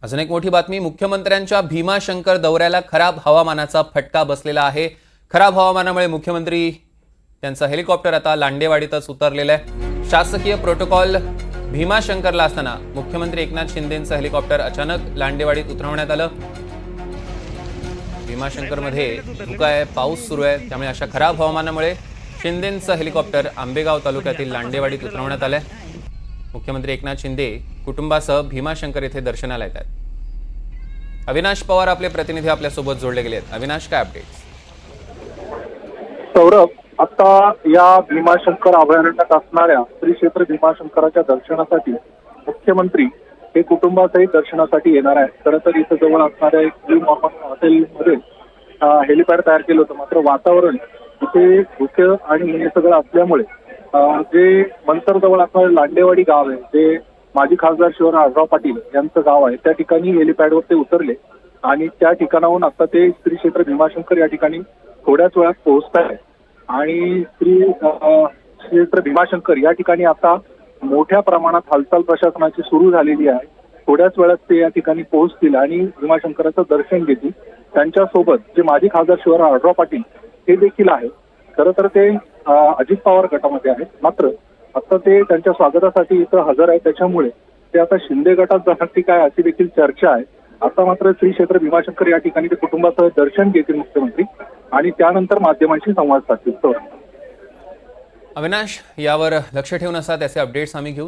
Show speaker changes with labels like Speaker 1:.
Speaker 1: अजून एक मोठी बातमी, मुख्यमंत्र्यांच्या भीमाशंकर दौऱ्याला खराब हवामानाचा फटका बसलेला आहे। खराब हवामानामुळे मुख्यमंत्री त्यांचं हेलिकॉप्टर आता लांडेवाडीतच उतरलेलं आहे। शासकीय प्रोटोकॉल भीमाशंकरला असताना मुख्यमंत्री एकनाथ शिंदेंचं हेलिकॉप्टर अचानक लांडेवाडीत उतरवण्यात आलं। भीमाशंकरमध्ये धुकं आहे, पाऊस सुरू आहे, त्यामुळे अशा खराब हवामानामुळे शिंदेंचं हेलिकॉप्टर आंबेगाव तालुक्यातील लांडेवाडीत उतरवण्यात आलंय। मुख्यमंत्री एकनाथ शिंदे कुटुंबासह भीमाशंकर येथे दर्शनाला येत आहेत। अविनाश पवार आपले प्रतिनिधी आपल्यासोबत जोडले गेले आहेत। अविनाश, काय अपडेट्स?
Speaker 2: सौरभ, आता या भीमाशंकर अभयारण्यात असणाऱ्या श्री क्षेत्र भीमाशंकराच्या दर्शनासाठी मुख्यमंत्री हे कुटुंबासहित दर्शनासाठी येणार आहे। खरं तर इथं जवळ असणाऱ्या एक ब्लू माउंटेन हॉटेलमध्ये हेलिपॅड तयार केलं होतं, मात्र वातावरण इथे धुकं आणि हे सगळं असल्यामुळे जे मंतर जवळ असणारे लांडेवाडी गाव आहे, जे माजी खासदार शिवराजराव पाटील यांचं गाव आहे, त्या ठिकाणी हेलिपॅडवर ते उतरले आणि त्या ठिकाणाहून आता ते श्री क्षेत्र भीमाशंकर या ठिकाणी थोड्याच वेळात पोहोचत आहे। आणि श्री क्षेत्र भीमाशंकर या ठिकाणी आता मोठ्या प्रमाणात हालचाल प्रशासनाची सुरू झालेली आहे। थोड्याच वेळात ते या ठिकाणी पोहोचतील आणि भीमाशंकराचं दर्शन घेतील। त्यांच्यासोबत जे माजी खासदार शिवराजराव पाटील हे देखील आहेत। खरं तर ते अजित पवार गटामध्ये आहेत, मात्र आता ते त्यांच्या स्वागतासाठी इथं हजर आहेत, त्याच्यामुळे ते आता शिंदे गटात जाणार की काय अशी देखील चर्चा आहे। आता मात्र श्री क्षेत्र भीमाशंकर या ठिकाणी ते कुटुंबासह दर्शन घेतील मुख्यमंत्री आणि त्यानंतर माध्यमांशी संवाद साधतील।
Speaker 1: अविनाश, यावर लक्ष ठेवून असा त्याचे अपडेट्स आम्ही घेऊ।